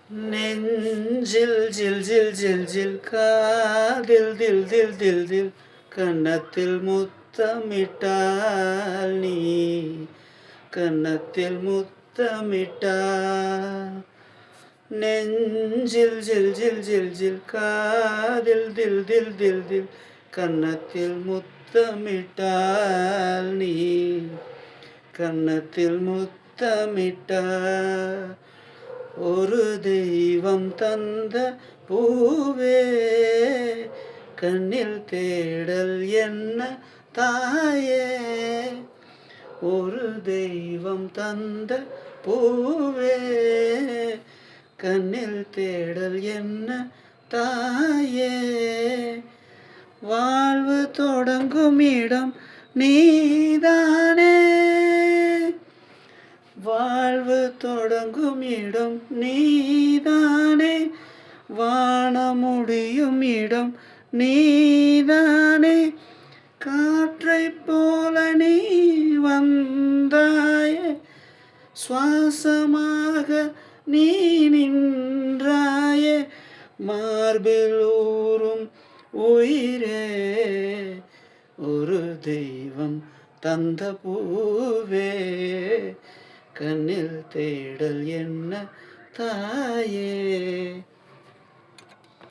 நெஞ்சில் ஜில் ஜில் ஜில் ஜில் காதில் தில் தில் தில் தில் கன்னத்தில் முத்தமிட்டால் நீ கன்னத்தில் முத்தமிட்டால் நெஞ்சில் ஜில் ஜில் ஜில் ஜில் காதில் தில் தில் தில் தில் கன்னத்தில் முத்தமிட்டால் நீ கன்னத்தில் முத்தமிட்டால் ஒரு தெய்வம் தந்த பூவே கண்ணில் தேடல் என்ன தாயே ஒரு தெய்வம் தந்த பூவே கண்ணில் தேடல் என்ன தாயே வாழ்வு தொடங்கும் இடம் நீதானே வாழ்வு தொடங்கும் இடம் நீதானே வாழ முடியும் இடம் நீதானே காற்றைப் போல நீ வந்தாயே சுவாசமாக நீ நின்றாயே மார்பில் ஊறும் உயிரே ஒரு தெய்வம் தந்த பூவே கண்ணில் தேடல் என்ன தாயே.